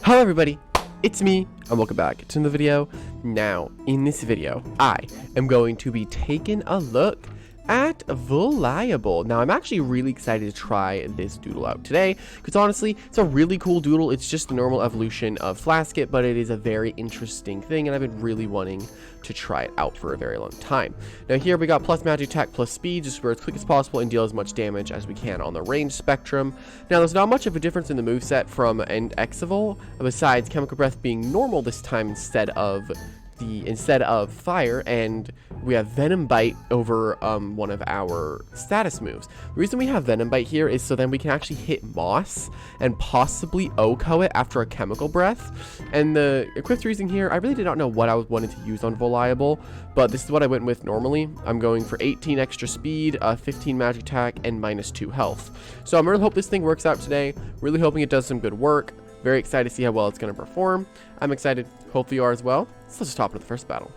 Hello everybody, it's me, and welcome back to the video. Now, in this video, I am going to be taking a look at Vuliable. Now, I'm actually really excited to try this doodle out today, because honestly, it's a really cool doodle. It's just the normal evolution of Flasket, but it is a very interesting thing, and I've been really wanting to try it out for a very long time. Now, here we got plus magic attack, plus speed, just where as quick as possible and deal as much damage as we can on the range spectrum. Now, there's not much of a difference in the moveset from an Exivol, besides Chemical Breath being normal this time instead of fire, and we have Venom Bite over one of our status moves. The reason we have Venom Bite here is so then we can actually hit Moss and possibly OHKO it after a Chemical Breath. And the equipped reason here, I really did not know what I wanted to use on Vuliable, but this is what I went with normally. I'm going for 18 extra speed, 15 magic attack, and -2 health. So I'm really hope this thing works out today. Really hoping it does some good work. Very excited to see how well it's going to perform. I'm excited. Hope you are as well. So let's just hop into the first battle.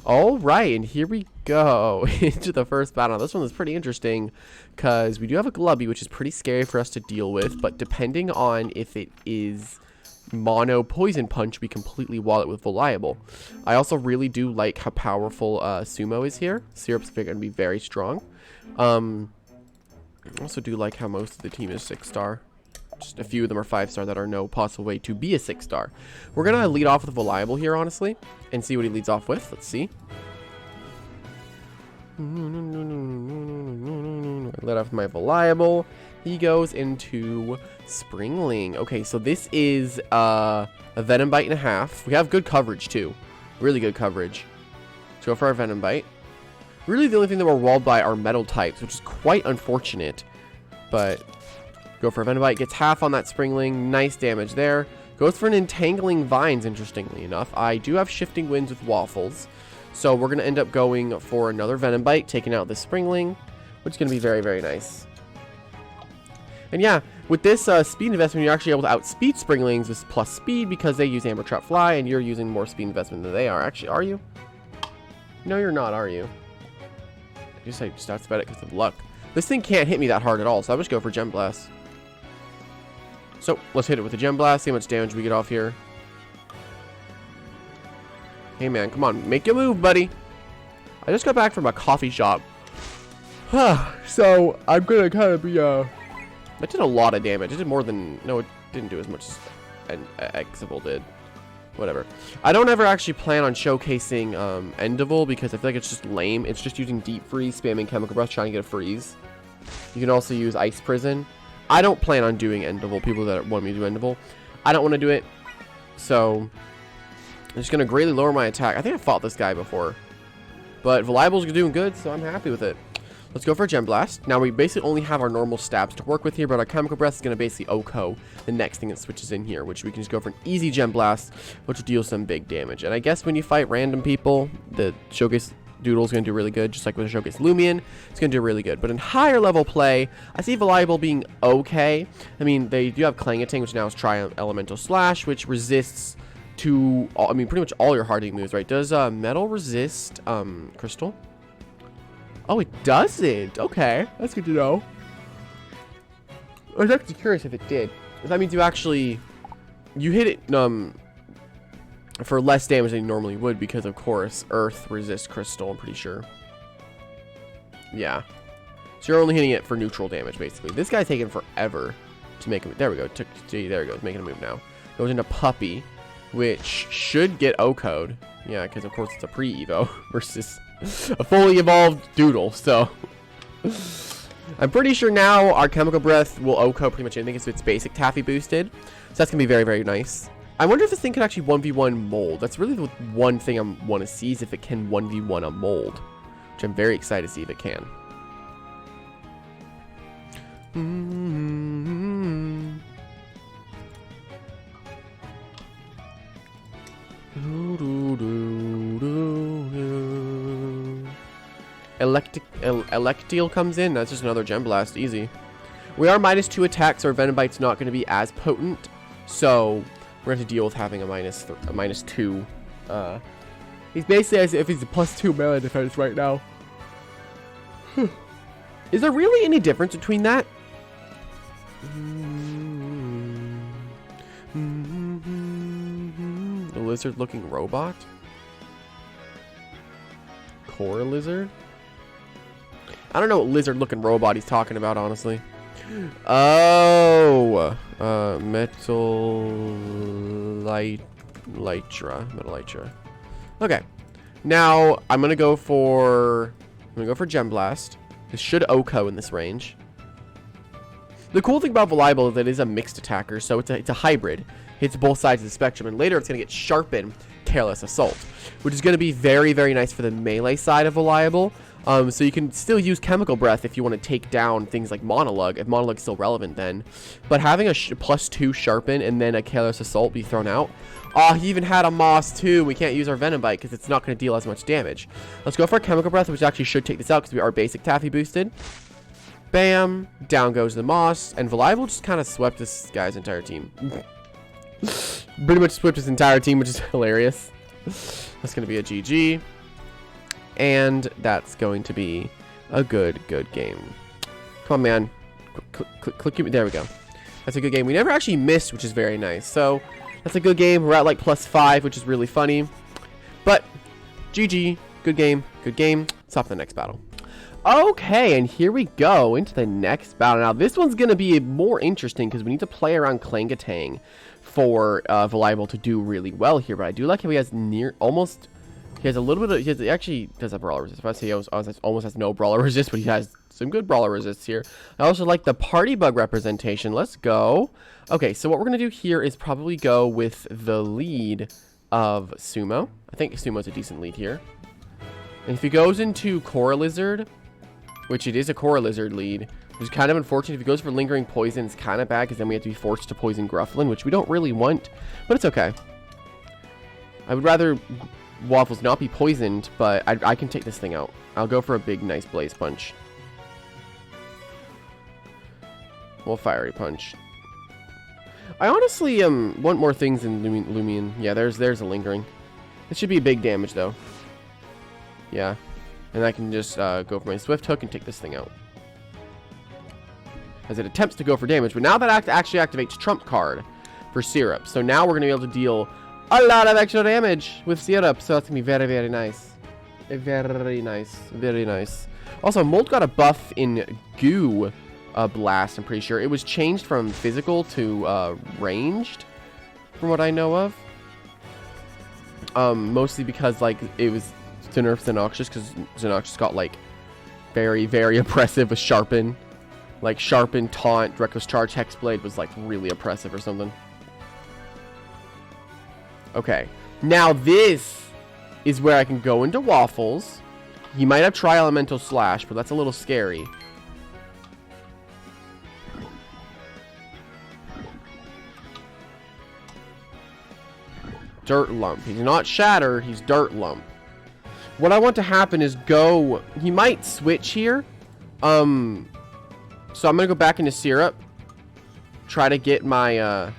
All right, and here we go into the first battle. This one is pretty interesting because we do have a Glubby, which is pretty scary for us to deal with. But depending on if it is mono poison punch, we completely wall it with Vuliable. I also really do like how powerful Sumo is here. Syrup's going to be very strong. I also do like how most of the team is 6-star. Just a few of them are 5-star that are no possible way to be a 6-star. We're going to lead off with Vuliable here, honestly, and see what he leads off with. Let's see. I let off my Vuliable. He goes into Springling. Okay, so this is a Venom Bite and a half. We have good coverage, too. Really good coverage. Let's go for our Venom Bite. Really, the only thing that we're walled by are metal types, which is quite unfortunate, but go for a Venom Bite, gets half on that Springling, nice damage there. Goes for an Entangling Vines, interestingly enough. I do have Shifting Winds with Waffles, so we're going to end up going for another Venom Bite, taking out this Springling, which is going to be very, very nice. And yeah, with this speed investment, you're actually able to outspeed Springlings with plus speed because they use Amber Trap Fly, and you're using more speed investment than they are. Actually, are you? No, you're not, are you? I just outspeed it because of luck. This thing can't hit me that hard at all, so I'll just go for Gem Blast. So, let's hit it with a Gem Blast, see how much damage we get off here. Hey man, come on, make your move, buddy. I just got back from a coffee shop. So, I'm gonna kind of be, that did a lot of damage. It did more than, no, it didn't do as much as an Exivol did. Whatever. I don't ever actually plan on showcasing, Endivol because I feel like it's just lame. It's just using Deep Freeze, spamming Chemical Breath, trying to get a freeze. You can also use Ice Prison. I don't plan on doing Endivol. People that want me to do Endivol, I don't want to do it. So I'm just going to greatly lower my attack. I think I fought this guy before, but Vuliable's doing good, so I'm happy with it. Let's go for a Gem Blast. Now we basically only have our normal stabs to work with here, but our Chemical Breath is going to basically OHKO the next thing that switches in here, which we can just go for an easy Gem Blast, which will deal some big damage. And I guess when you fight random people, the Showcase Doodle is going to do really good, just like with the Showcase Lumion. It's going to do really good. But in higher level play, I see Vuliable being okay. I mean, they do have Clangating, which now is Elemental Slash, which resists to, pretty much all your hard-hitting moves, right? Does Metal resist Crystal? Oh, it doesn't. Okay, that's good to know. I was actually curious if it did. That means you hit it for less damage than you normally would, because of course Earth resists Crystal, I'm pretty sure. Yeah. So you're only hitting it for neutral damage, basically. This guy's taking forever to make him. There we go. There he goes, making a move now. Goes into Puppy, which should get OHKO'd. Yeah, because of course it's a pre-Evo versus a fully evolved Doodle, so I'm pretty sure now our Chemical Breath will OHKO pretty much anything, so it's basic Taffy boosted. So that's going to be very, very nice. I wonder if this thing can actually 1v1 mold. That's really the one thing I want to see, is if it can 1v1 a mold, which I'm very excited to see if it can. Electile comes in. That's just another Gem Blast. Easy. We are -2 attack, so our Venom Bite's not going to be as potent. So we're going to deal with having a -2. He's basically as if he's a +2 melee defense right now. Is there really any difference between that? The lizard-looking robot? Core lizard? I don't know what lizard-looking robot he's talking about, honestly. Oh! Metallitra. Okay. Now, I'm gonna go for Gem Blast. This should OHKO in this range. The cool thing about Vuliable is that it is a mixed attacker, so it's a hybrid. Hits both sides of the spectrum, and later it's going to get Sharpen, Careless Assault, which is going to be very, very nice for the melee side of Vuliable. So you can still use Chemical Breath if you want to take down things like Monologue, if Monologue's still relevant then. But having a +2 Sharpen and then a Careless Assault be thrown out. He even had a Moss too. We can't use our Venom Bite because it's not going to deal as much damage. Let's go for a Chemical Breath, which actually should take this out because we are basic Taffy boosted. Bam! Down goes the Moss, and Vuliable just kind of swept this guy's entire team. Pretty much swept his entire team, which is hilarious. That's going to be a GG. And that's going to be a good game. Come on, man. Click. There we go. That's a good game. We never actually missed, which is very nice. So, that's a good game. We're at like +5, which is really funny. But, GG. Good game. Let's hop to the next battle. Okay, and here we go into the next battle. Now, this one's going to be more interesting because we need to play around Klangatang for Vuliable to do really well here. But I do like how he has he has a little bit of, he actually does have brawler resist. He almost has no brawler resist, but he has some good brawler resists here. I also like the party bug representation. Let's go. Okay, so what we're going to do here is probably go with the lead of Sumo. I think Sumo's a decent lead here. And if he goes into Core Lizard, which it is a Core Lizard lead, which is kind of unfortunate. If he goes for Lingering Poison, it's kind of bad because then we have to be forced to poison Grufflin, which we don't really want, but it's okay. I would rather Waffles not be poisoned, but I can take this thing out. I'll go for a big, nice Blaze Punch. Well, Fiery Punch. I honestly want more things in Lumion. Yeah, there's a Lingering. It should be big damage, though. Yeah. And I can just go for my Swift Hook and take this thing out. As it attempts to go for damage. But now that actually activates Trump card for Syrup. So now we're going to be able to deal a lot of extra damage with Syrup. So that's going to be very, very nice. Very nice. Also, Molt got a buff in Goo Blast, I'm pretty sure. It was changed from physical to ranged, from what I know of. Mostly because, like, it was to nerf Xenoxus, because Xenoxus got, like, very, very oppressive with Sharpen. Like, Sharpen, Taunt, Reckless Charge, Hexblade was, like, really oppressive or something. Okay. Now, this is where I can go into Waffles. He might have Tri-Elemental Slash, but that's a little scary. Dirt Lump. He's not Shatter, he's Dirt Lump. What I want to happen is go... He might switch here. So I'm going to go back into Syrup. Try to get my... I'm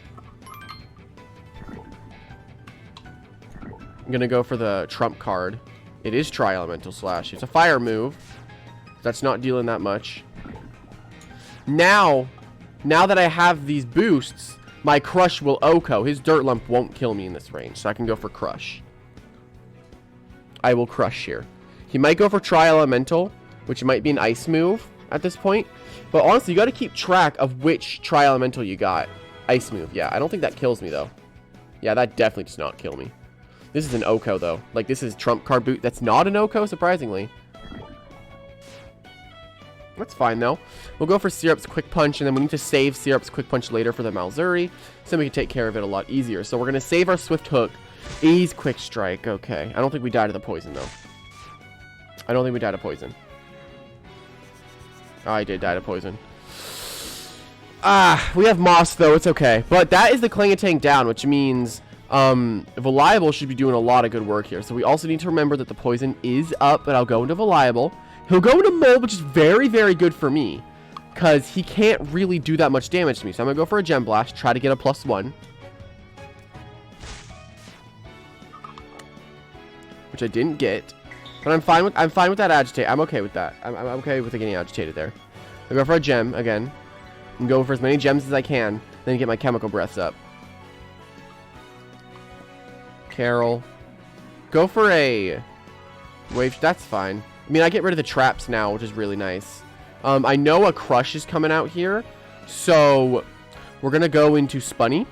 going to go for the Trump card. It is Tri-Elemental Slash. It's a fire move. That's not dealing that much. Now that I have these boosts, my Crush will OHKO. His Dirt Lump won't kill me in this range, so I can go for Crush. I will Crush here. He might go for Tri-Elemental, which might be an Ice move at this point. But honestly, you got to keep track of which Tri-Elemental you got. Ice move, yeah. I don't think that kills me, though. Yeah, that definitely does not kill me. This is an OHKO, though. Like, this is Trump card boot. That's not an OHKO, surprisingly. That's fine, though. We'll go for Syrup's Quick Punch, and then we need to save Syrup's Quick Punch later for the Malzuri, so we can take care of it a lot easier. So we're going to save our Swift Hook. Ease Quick Strike. Okay. I don't think we died of the poison, though. I don't think we died of poison. Oh, I did die of poison. We have Moss, though. It's okay. But that is the Klangatang down, which means... Vuliable should be doing a lot of good work here. So we also need to remember that the poison is up, but I'll go into Vuliable. He'll go into Mold, which is very, very good for me, because he can't really do that much damage to me. So I'm going to go for a Gem Blast, try to get a +1. Which I didn't get. But I'm fine with that agitate. I'm okay with that. I'm okay with getting agitated there. I'll go for a gem again. And go for as many gems as I can. Then get my Chemical Breaths up. Carol. Go for a wave. That's fine. I mean, I get rid of the traps now, which is really nice. I know a crush is coming out here. So we're going to go into Spunny.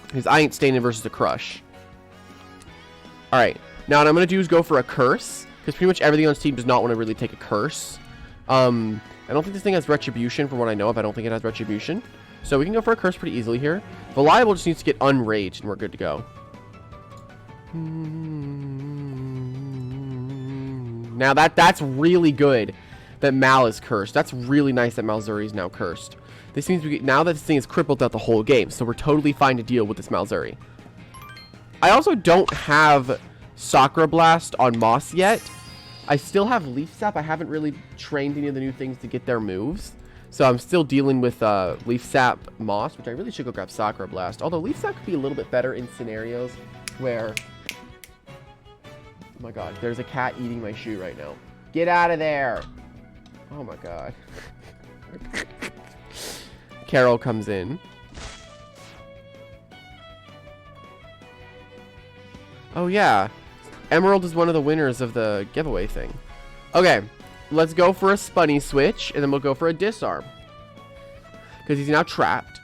Because I ain't standing versus a crush. Alright. Now what I'm going to do is go for a curse. Because pretty much everything on this team does not want to really take a curse. I don't think this thing has retribution from what I know of. I don't think it has retribution. So we can go for a curse pretty easily here. Vuliable just needs to get unraged and we're good to go. Now that's really good that Mal is cursed. That's really nice that Malzuri is now cursed. This means now that this thing is crippled out the whole game. So we're totally fine to deal with this Malzuri. I also don't have Sakura Blast on Moss yet. I still have Leaf Sap. I haven't really trained any of the new things to get their moves. So I'm still dealing with Leaf Sap Moss, which I really should go grab Sakura Blast. Although Leaf Sap could be a little bit better in scenarios where... Oh my god, there's a cat eating my shoe right now. Get out of there! Oh my god. Carol comes in. Oh yeah. Emerald is one of the winners of the giveaway thing. Okay. Let's go for a Spunny switch, and then we'll go for a disarm. Because he's now trapped.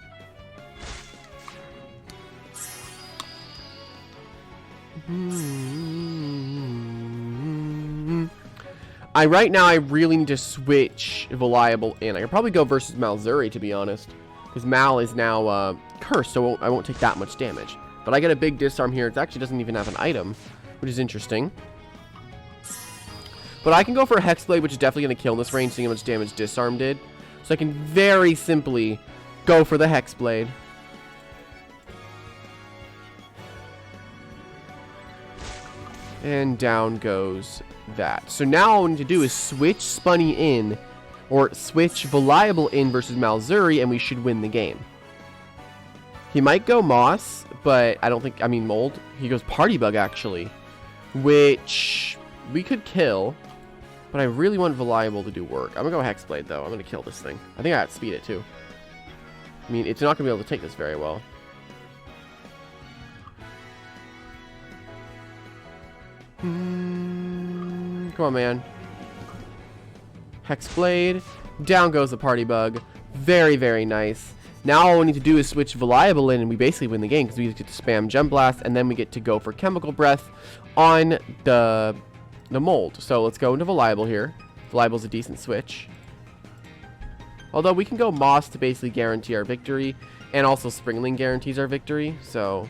Right now, I really need to switch Vuliable in. I could probably go versus Malzuri, to be honest. Because Mal is now cursed, so I won't take that much damage. But I get a big disarm here. It actually doesn't even have an item, which is interesting. But I can go for a Hexblade, which is definitely going to kill in this range, seeing how much damage Disarm did. So I can very simply go for the Hexblade. And down goes that. So now all we need to do is switch Spunny in, or switch Vuliable in versus Malzuri, and we should win the game. He might go Moss, but I don't think, I mean Mold. He goes Party Bug, actually, which we could kill. But I really want Vuliable to do work. I'm going to go Hexblade, though. I'm going to kill this thing. I think I outspeed it, too. I mean, it's not going to be able to take this very well. Come on, man. Hexblade. Down goes the Party Bug. Very, very nice. Now all we need to do is switch Vuliable in, and we basically win the game, because we get to spam Gem Blast, and then we get to go for Chemical Breath on the Mold. So let's go into Vuliable here. Vuliable's a decent switch. Although we can go Moss to basically guarantee our victory. And also Springling guarantees our victory. So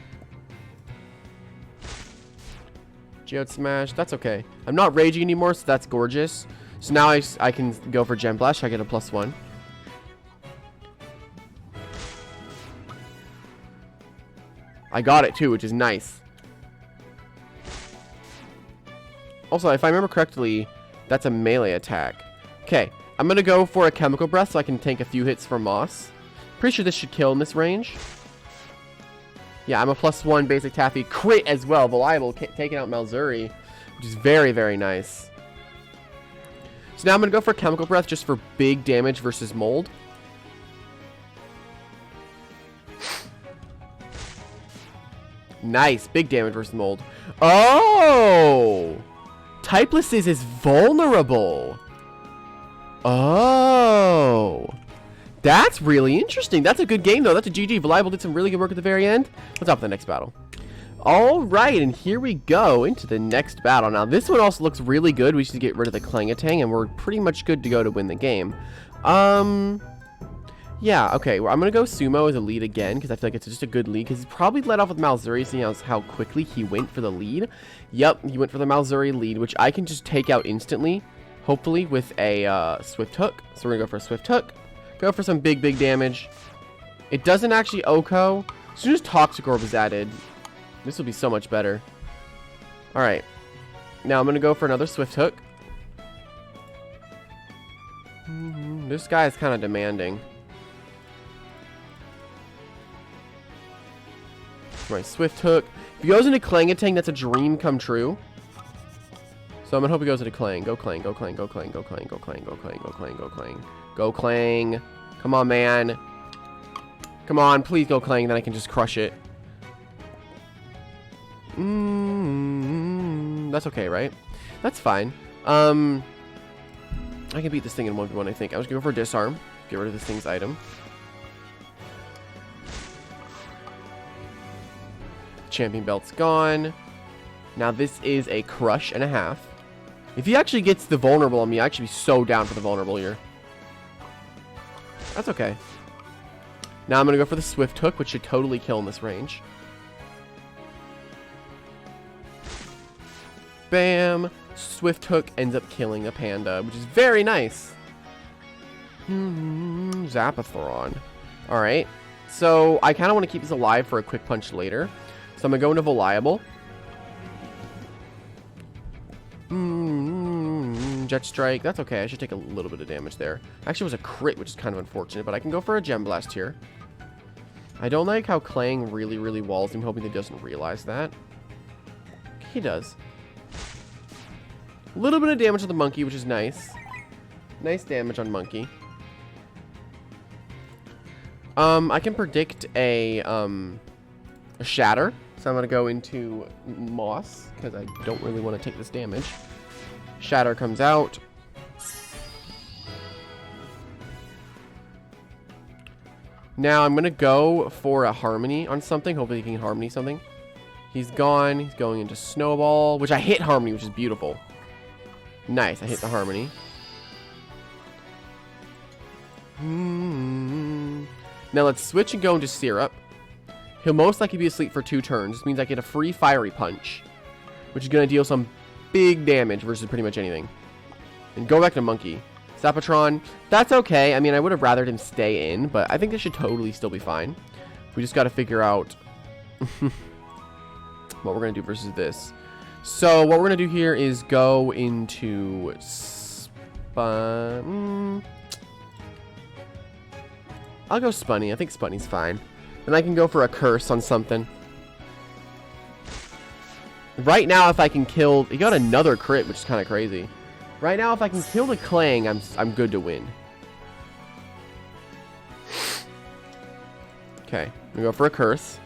Geode Smash. That's okay. I'm not raging anymore, so that's gorgeous. So now I can go for Gem Blast. I get a +1. I got it too, which is nice. Also, if I remember correctly, that's a melee attack. Okay, I'm going to go for a Chemical Breath so I can tank a few hits from Moss. Pretty sure this should kill in this range. Yeah, I'm a +1 basic Taffy. Crit as well. Vuliable taking out Malzuri, which is very, very nice. So now I'm going to go for Chemical Breath just for big damage versus Mold. Nice. Big damage versus Mold. Oh! Typeless is vulnerable. Oh. That's really interesting. That's a good game, though. That's a GG. Vuliable did some really good work at the very end. Let's hop to the next battle. All right, and here we go into the next battle. Now, this one also looks really good. We should get rid of the Klangatang, and we're pretty much good to go to win the game. Yeah, okay. Well, I'm going to go Sumo as a lead again, because I feel like it's just a good lead, because he's probably led off with Malzuri, seeing how quickly he went for the lead. Yep, he went for the Malzuri lead, which I can just take out instantly, hopefully, with a Swift Hook. So we're going to go for a Swift Hook. Go for some big, big damage. It doesn't actually OHKO. As soon as Toxic Orb is added, this will be so much better. Alright. Now I'm going to go for another Swift Hook. This guy is kind of demanding. My Swift Hook. If he goes into Klangatang, that's a dream come true. So I'm gonna hope he goes into Klang. Go Klang, go Klang, go Klang, go Klang, go Klang, go Klang, go Klang, go Klang. Go Klang. Come on, man. Come on, please go Klang, then I can just crush it. That's okay, right? That's fine. I can beat this thing in 1v1, I think. I was going to go for disarm. Get rid of this thing's item. Champion belt's gone. Now this is a crush and a half. If he actually gets the vulnerable on me, I'd actually be so down for the vulnerable here. That's okay. Now I'm going to go for the swift hook, which should totally kill in this range. Bam. Swift hook ends up killing a panda, which is very nice. Zapathron. Alright. So I kind of want to keep this alive for a quick punch later. So I'm going to go into Vuliable. Jet Strike. That's okay. I should take a little bit of damage there. Actually, it was a crit, which is kind of unfortunate. But I can go for a Gem Blast here. I don't like how Clang really, really walls. I'm hoping he doesn't realize that. He does. A little bit of damage to the monkey, which is nice. Nice damage on monkey. I can predict a shatter. So I'm going to go into Moss, because I don't really want to take this damage. Shatter comes out. Now I'm going to go for a Harmony on something. Hopefully he can Harmony something. He's gone. He's going into Snowball, which I hit Harmony, which is beautiful. Nice. I hit the Harmony. Now let's switch and go into Syrup. He'll most likely be asleep for 2 turns. This means I get a free Fiery Punch, which is going to deal some big damage versus pretty much anything. And go back to Monkey. Zapatron, that's okay. I mean, I would have rathered him stay in, but I think this should totally still be fine. We just got to figure out what we're going to do versus this. So what we're going to do here is go into Spun. I'll go Spunny. I think Spunny's fine. Then I can go for a Curse on something. Right now, if I can kill... He got another crit, which is kind of crazy. Right now, if I can kill the Clang, I'm good to win. Okay. I'm going to go for a Curse.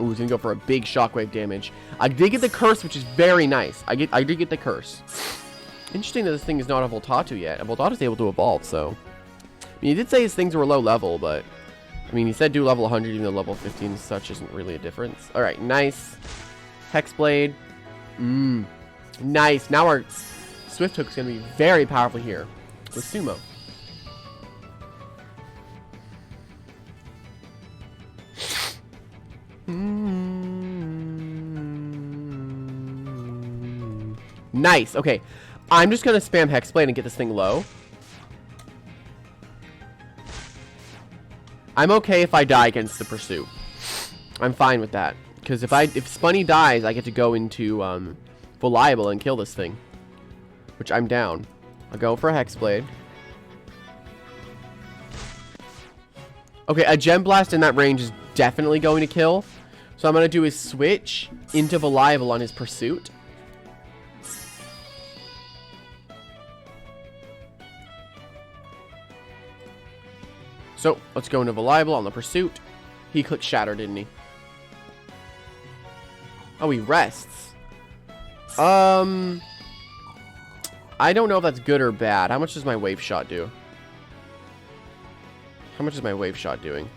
Ooh, he's going to go for a big Shockwave damage. I did get the Curse, which is very nice. I did get the Curse. Interesting that this thing is not a Voltatu yet. A Voltatu is able to evolve, so... I mean, he did say his things were low level, but... I mean, he said do level 100, even though level 15 and such isn't really a difference. Alright, nice. Hexblade. Nice. Now our Swift Hook is going to be very powerful here with Sumo. Nice. Okay. I'm just going to spam Hexblade and get this thing low. I'm okay if I die against the Pursuit. I'm fine with that. Because if Spunny dies, I get to go into Vuliable and kill this thing. Which I'm down. I'll go for a Hexblade. Okay, a Gem Blast in that range is definitely going to kill. So I'm going to do is switch into Vuliable on his Pursuit. So, let's go into Vuliable on the Pursuit. He clicked Shatter, didn't he? Oh, he rests. I don't know if that's good or bad. How much does my Wave Shot do? How much is my Wave Shot doing?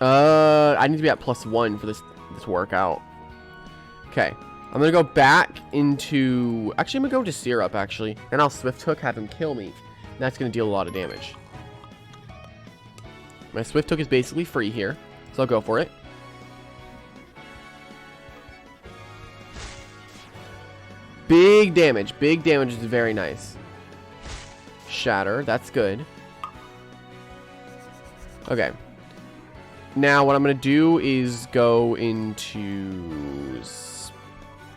I need to be at +1 for this to work out. Okay. I'm going to go back into... Actually, I'm going to go into Syrup, actually. And I'll Swift Hook, have him kill me. And that's going to deal a lot of damage. My Swift Hook is basically free here. So I'll go for it. Big damage. Big damage is very nice. Shatter. That's good. Okay. Now, what I'm going to do is go into...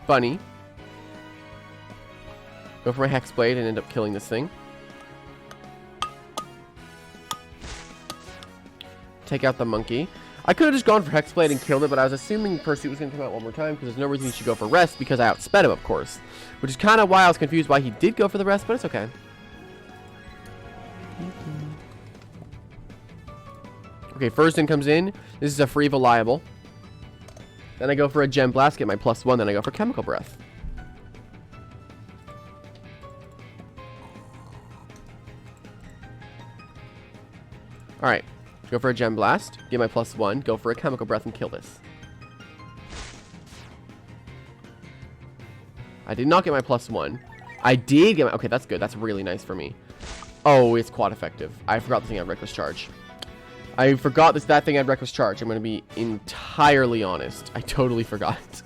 Bunny. Go for my Hexblade and end up killing this thing. Take out the monkey. I could have just gone for Hexblade and killed it, but I was assuming Pursuit was going to come out one more time because there's no reason he should go for rest because I outsped him, of course. Which is kind of why I was confused why he did go for the rest, but it's okay. Okay, first in comes in. This is a free Vuliable. Then I go for a Gem Blast, get my +1. Then I go for Chemical Breath. Alright. Go for a Gem Blast, get my +1, go for a Chemical Breath, and kill this. I did not get my +1. I did get my... Okay, that's good. That's really nice for me. Oh, it's quad effective. I forgot the thing had Reckless Charge. I forgot that thing had Reckless Charge. I'm going to be entirely honest. I totally forgot.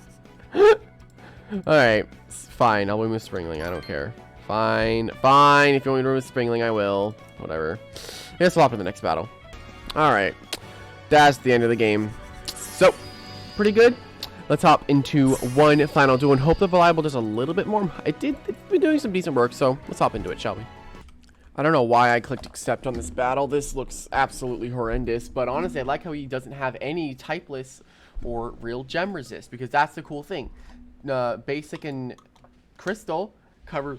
Alright. Fine. I'll win with Springling. I don't care. Fine. Fine. If you want me to win with Springling, I will. Whatever. Let's swap to the next battle. Alright. That's the end of the game. So, pretty good. Let's hop into one final duel and hope the Vuliable does a little bit more. It's been doing some decent work, so let's hop into it, shall we? I don't know why I clicked accept on this battle. This looks absolutely horrendous, but honestly, I like how he doesn't have any typeless or real gem resist, because that's the cool thing. Basic and Crystal cover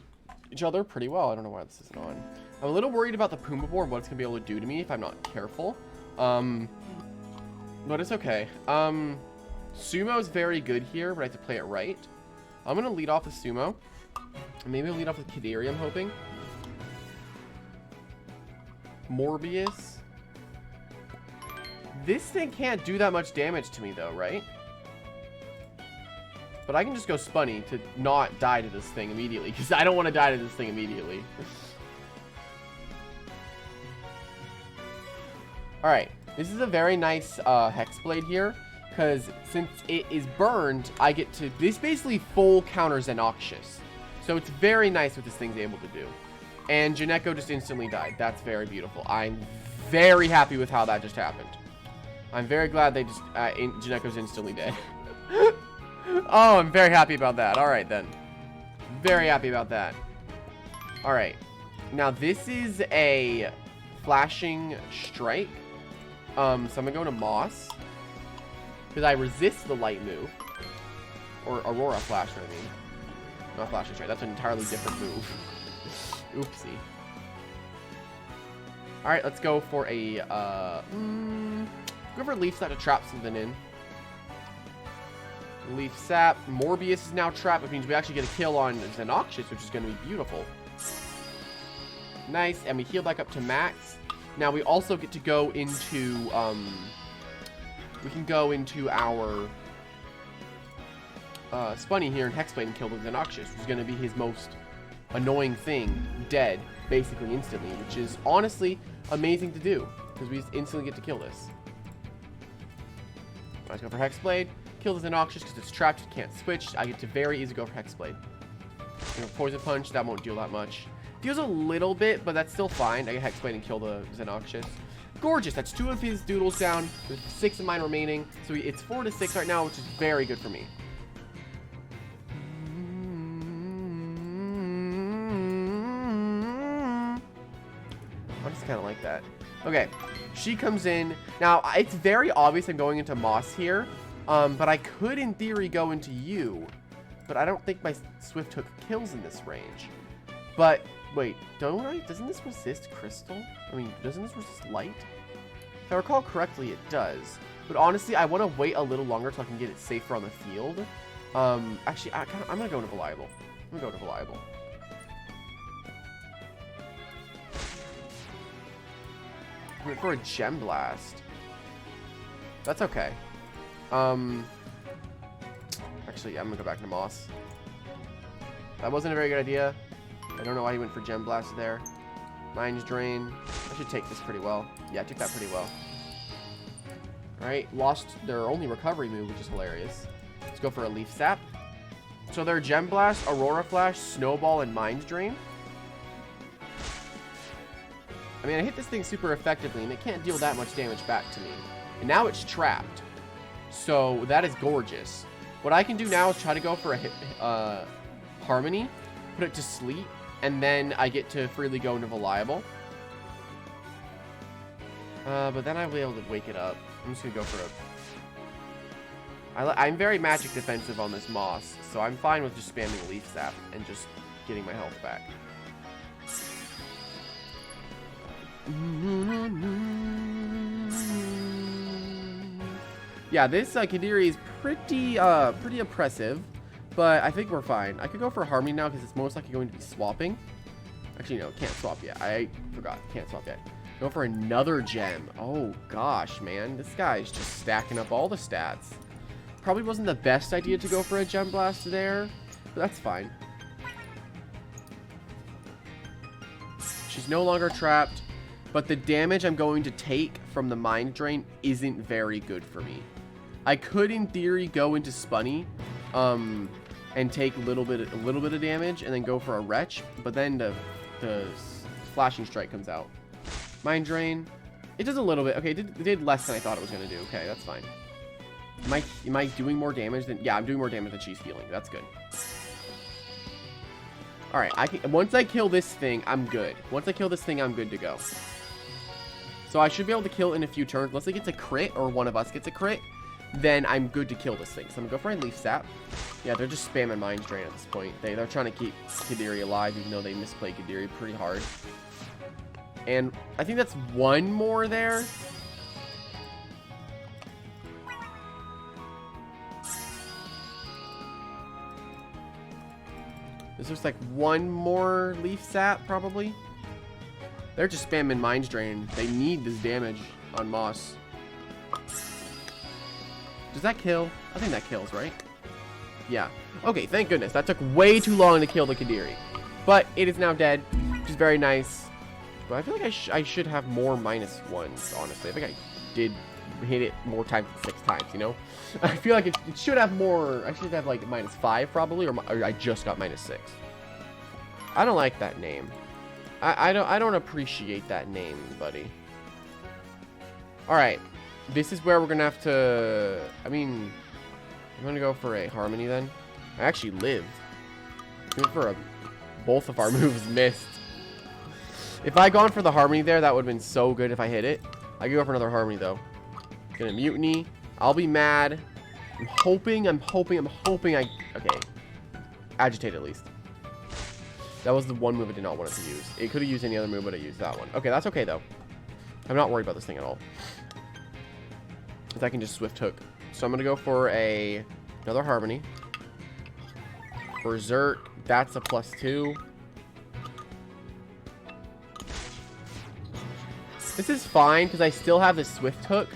each other pretty well. I don't know why this isn't on. I'm a little worried about the Puma Board, what it's going to be able to do to me if I'm not careful. But it's okay. Sumo is very good here, but I have to play it right. I'm going to lead off with Sumo. Maybe I'll lead off with Kadiri, I'm hoping. Morbius. This thing can't do that much damage to me, though, right? But I can just go Spunny to not die to this thing immediately, because I don't want to die to this thing immediately. Alright, this is a very nice Hexblade here, because since it is burned, I get to... This basically full counters Xenoxious. So it's very nice what this thing's able to do. And Janeko just instantly died. That's very beautiful. I'm very happy with how that just happened. I'm very glad they just... Janeko's instantly dead. Oh, I'm very happy about that. Alright, then. Very happy about that. Alright. Now, this is a Flashing Strike. So I'm going to go to Moss. Because I resist the light move. Or Aurora Flash, I mean. Not Flashing Strike. That's an entirely different move. Oopsie. Alright, let's go for a, go for Leaf Sap to trap something in. Leaf Sap. Morbius is now trapped, which means we actually get a kill on Xenoxious, which is going to be beautiful. Nice, and we heal back up to max. Now we also get to go into, we can go into our, Spunny here and Hexblade and kill the Xenoxious, which is going to be his most annoying thing, dead, basically instantly, which is honestly amazing to do, because we just instantly get to kill this. Let's go for Hexblade, kill the Xenoxious because it's trapped, it can't switch. I get to very easily go for Hexblade. You know, Poison Punch, that won't deal that much. Deals a little bit, but that's still fine. I get Hexblade and kill the Xenoxious. Gorgeous, that's 2 of his Doodles down, with 6 of mine remaining, so it's 4 to 6 right now, which is very good for me. I just kind of like that. Okay, she comes in. Now, it's very obvious I'm going into Moss here, but I could, in theory, go into you. But I don't think my Swift Hook kills in this range. But, wait, don't I? Doesn't this resist Crystal? I mean, doesn't this resist Light? If I recall correctly, it does. But honestly, I want to wait a little longer so I can get it safer on the field. Actually, I'm going to go into Vuliable. I'm going to go to Vuliable. Went for a Gem Blast. That's okay. Actually, yeah, I'm gonna go back to Moss. That wasn't a very good idea. I don't know why he went for Gem Blast there. Mind's Drain. I should take this pretty well. Yeah, I took that pretty well. Alright, lost their only recovery move, which is hilarious. Let's go for a Leaf Sap. So their Gem Blast, Aurora Flash, Snowball, and Mind's Drain. I mean, I hit this thing super effectively, and it can't deal that much damage back to me. And now it's trapped. So that is gorgeous. What I can do now is try to go for a Harmony, put it to sleep, and then I get to freely go into Vuliable. But then I'll be able to wake it up. I'm just going to go for a... I'm very magic defensive on this Moss, so I'm fine with just spamming Leaf Sap and just getting my health back. Yeah, this Kadiri is pretty oppressive, but I think we're fine. I could go for Harmony now because it's most likely going to be swapping. Actually, no, can't swap yet. I forgot, can't swap yet. Go for another gem. Oh gosh, man, this guy's just stacking up all the stats. Probably wasn't the best idea to go for a gem blast there, but that's fine. She's no longer trapped, but the damage I'm going to take from the Mind Drain isn't very good for me. I could, in theory, go into Spunny, and take a little bit of damage, and then go for a Wretch. But then the Flashing Strike comes out. Mind Drain. It does a little bit. Okay, it did less than I thought it was gonna do. Okay, that's fine. Am I doing more damage than? Yeah, I'm doing more damage than she's healing. That's good. All right, once I kill this thing, I'm good. Once I kill this thing, I'm good to go. So I should be able to kill in a few turns. Unless it gets a crit or one of us gets a crit, then I'm good to kill this thing. So I'm gonna go for a Leaf Sap. Yeah, they're just spamming Mind Drain at this point. They're trying to keep Kadiri alive, even though they misplay Kadiri pretty hard. And I think that's one more there. There's just like one more Leaf Sap, probably. They're just spamming Mind Drain. They need this damage on Moss. Does that kill? I think that kills, right? Yeah. Okay, thank goodness. That took way too long to kill the Kadiri. But it is now dead, which is very nice. But I feel like I should have more -1s, honestly. I think I did hit it more times than 6 times, you know? I feel like it should have more. I should have like -5 probably, or I just got -6. I don't like that name. I don't appreciate that name, buddy. All right, this is where we're gonna have to. I mean, I'm gonna go for a Harmony then. I actually lived. Both of our moves missed. If I gone for the Harmony there, that would have been so good if I hit it. I could go for another Harmony though. Gonna Mutiny. I'll be mad. I'm hoping I... Okay. Agitate at least. That was the one move I did not want it to use. It could have used any other move, but I used that one. Okay, that's okay though. I'm not worried about this thing at all. Because I can just Swift Hook. So I'm gonna go for another Harmony. Berserk. That's a +2. This is fine because I still have the Swift Hook.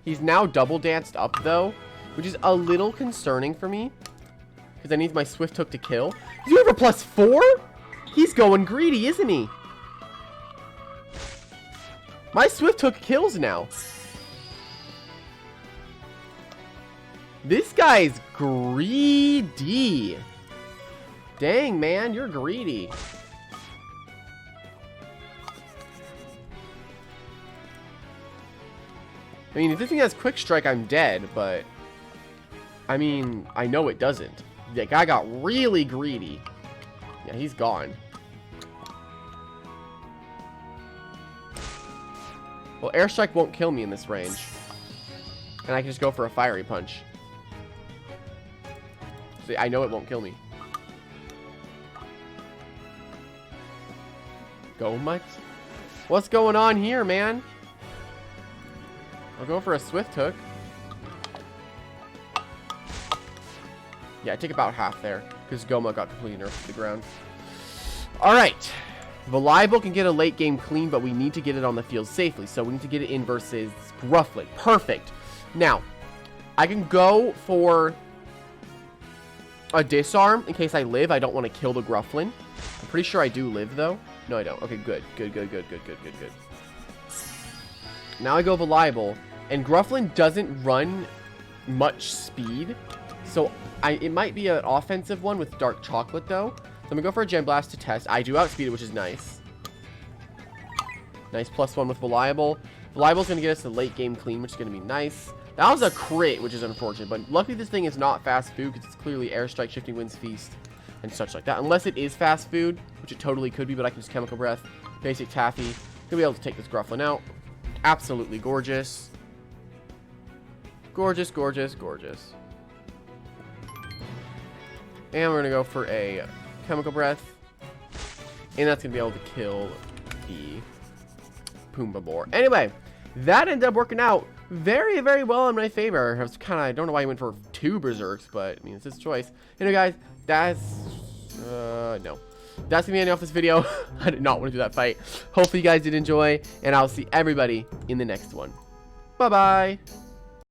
He's now double danced up though, which is a little concerning for me because I need my Swift Hook to kill. Is he over +4? He's going greedy, isn't he? My Swift Hook kills now. This guy's greedy. Dang, man, you're greedy. I mean, if this thing has Quick Strike, I'm dead, but... I mean, I know it doesn't. The guy got really greedy. Yeah, he's gone. Well, Airstrike won't kill me in this range. And I can just go for a Fiery Punch. See, I know it won't kill me. Go much? What's going on here, man? I'll go for a Swift Hook. Yeah, I take about half there because Goma got completely nerfed to the ground. Alright. Vuliable can get a late game clean, but we need to get it on the field safely. So we need to get it in versus Grufflet. Perfect. Now, I can go for a Disarm in case I live. I don't want to kill the Grufflin. I'm pretty sure I do live, though. No, I don't. Okay, good. Good. Now I go Vuliable, and Grufflin doesn't run much speed, so it might be an offensive one with Dark Chocolate, though. So I'm going to go for a Gem Blast to test. I do outspeed it, which is nice. Nice +1 with Vuliable. Vuliable's going to get us a late game clean, which is going to be nice. That was a crit, which is unfortunate, but luckily this thing is not fast food because it's clearly Airstrike, Shifting Winds, Feast, and such like that. Unless it is fast food, which it totally could be, but I can just Chemical Breath, Basic Taffy. Gonna be able to take this Grufflin out. Absolutely gorgeous. Gorgeous. And we're gonna go for a Chemical Breath. And that's gonna be able to kill the Pumbaa Boar. Anyway, that ended up working out very, very well in my favor. I don't know why he went for 2 berserks, but I mean, it's his choice. Anyway, guys, no. That's gonna be the end of this video. I did not want to do that fight. Hopefully you guys did enjoy, and I'll see everybody in the next one. Bye-bye.